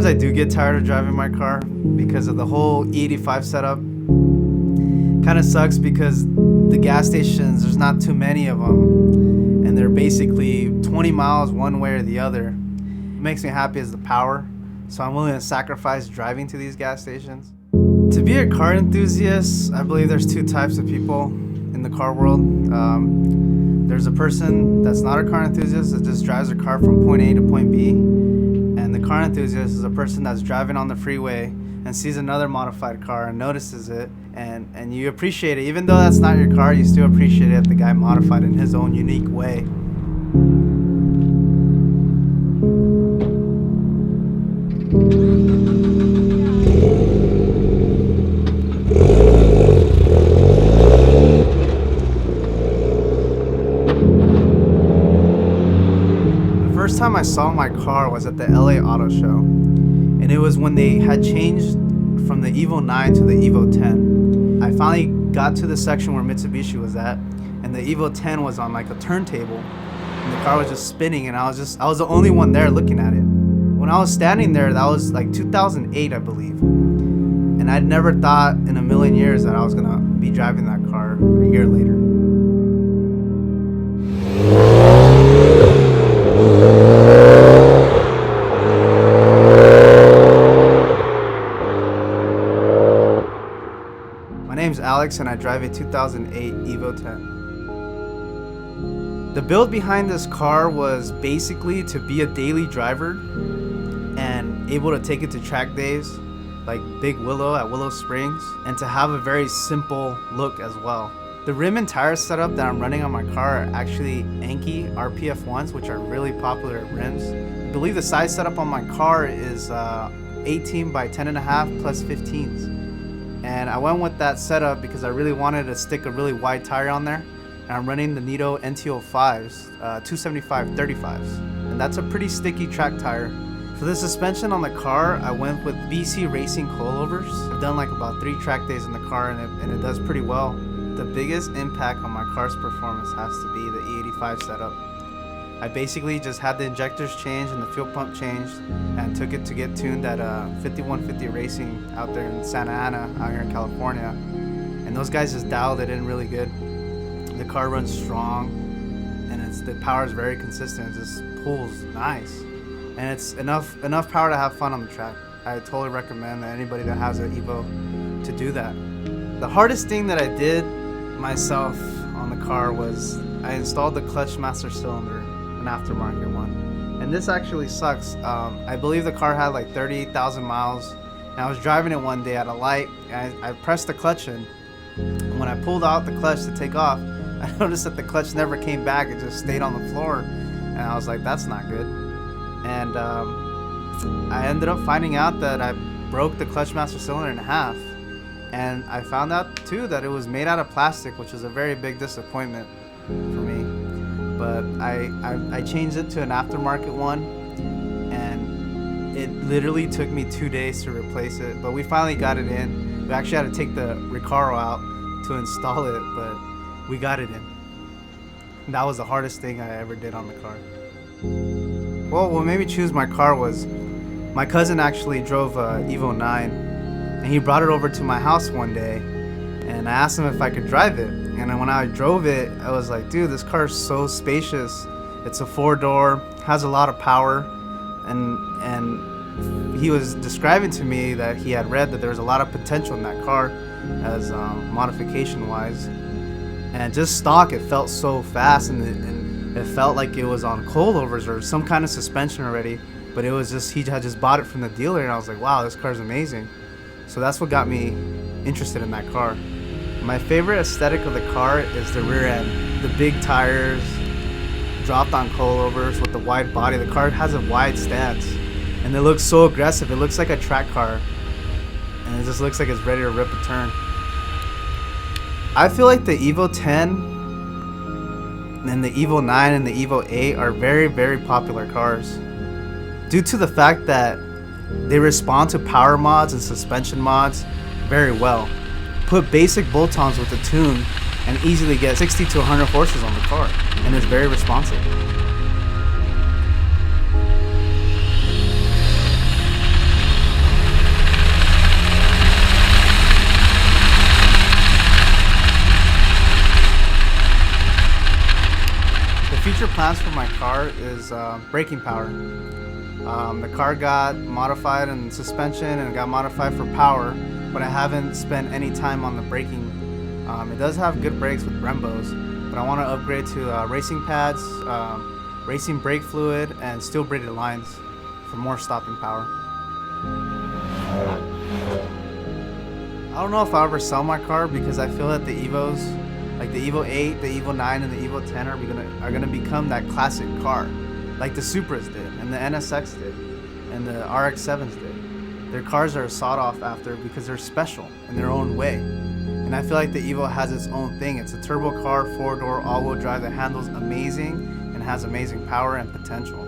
I do get tired of driving my car because of the whole E85 setup. Kind of sucks because the gas stations, there's not too many of them, and they're basically 20 miles one way or the other. What makes me happy is the power, so I'm willing to sacrifice driving to these gas stations. To be a car enthusiast, I believe there's two types of people in the car world. There's a person that's not a car enthusiast that just drives a car from point A to point B. And the car enthusiast is a person that's driving on the freeway and sees another modified car and notices it, and you appreciate it. Even though that's not your car, you still appreciate it that the guy modified it in his own unique way. The first time I saw my car was at the LA Auto Show, and it was when they had changed from the Evo 9 to the Evo 10. I finally got to the section where Mitsubishi was at, and the Evo 10 was on like a turntable, and the car was just spinning, and I was the only one there looking at it. When I was standing there, that was like 2008, I believe, and I'd never thought in a million years that I was gonna be driving that car a year later. My name's Alex, and I drive a 2008 Evo 10. The build behind this car was basically to be a daily driver and able to take it to track days like Big Willow at Willow Springs, and to have a very simple look as well. The rim and tire setup that I'm running on my car are actually Anki RPF 1s, which are really popular at rims. I believe the size setup on my car is 18 by 10.5 plus 15s. And I went with that setup because I really wanted to stick a really wide tire on there. And I'm running the Nito NTO5s, 275 35s. And that's a pretty sticky track tire. For the suspension on the car, I went with BC Racing coilovers. I've done like about 3 track days in the car, and it does pretty well. The biggest impact on my car's performance has to be the E85 setup. I basically just had the injectors changed and the fuel pump changed, and took it to get tuned at 5150 Racing out there in Santa Ana, out here in California. And those guys just dialed it in really good. The car runs strong, and the power is very consistent. It just pulls nice, and it's enough power to have fun on the track. I totally recommend that anybody that has an Evo to do that. The hardest thing that I did myself on the car was I installed the clutch master cylinder, an aftermarket one, and this actually sucks. I believe the car had like 38,000 miles, and I was driving it one day at a light, and I pressed the clutch in. When I pulled out the clutch to take off, I noticed that the clutch never came back. It just stayed on the floor, and I was like, that's not good. And I ended up finding out that I broke the clutch master cylinder in half, and I found out too that it was made out of plastic, which was a very big disappointment for me. But I changed it to an aftermarket one, and it literally took me 2 days to replace it, but we finally got it in. We actually had to take the Recaro out to install it, but we got it in. And that was the hardest thing I ever did on the car. Well, what made me choose my car was my cousin actually drove a Evo 9, and he brought it over to my house one day, and I asked him if I could drive it. And when I drove it, I was like, dude, this car is so spacious. It's a 4-door, has a lot of power, and he was describing to me that he had read that there was a lot of potential in that car as modification wise, and just stock, it felt so fast, and it felt like it was on coilovers or some kind of suspension already, but it was just, he had just bought it from the dealer, and I was like, wow, this car's amazing. So that's what got me interested in that car. My favorite aesthetic of the car is the rear end, the big tires dropped on coilovers with the wide body. The car has a wide stance, and it looks so aggressive. It looks like a track car, and it just looks like it's ready to rip a turn. I feel like the Evo 10 and the Evo 9 and the Evo 8 are very, very popular cars due to the fact that they respond to power mods and suspension mods very well. Put basic bolt-ons with a tune and easily get 60 to 100 horses on the car, and it's very responsive. The future plans for my car is braking power. The car got modified in suspension and got modified for power, but I haven't spent any time on the braking. It does have good brakes with Brembos, but I want to upgrade to racing pads, racing brake fluid, and steel braided lines for more stopping power. I don't know if I'll ever sell my car because I feel that the Evos, like the Evo 8, the Evo 9, and the Evo 10 are gonna become that classic car, like the Supras did, and the NSX did, and the RX-7s did. Their cars are sought off after because they're special in their own way. And I feel like the Evo has its own thing. It's a turbo car, 4-door, all-wheel drive that handles amazing and has amazing power and potential.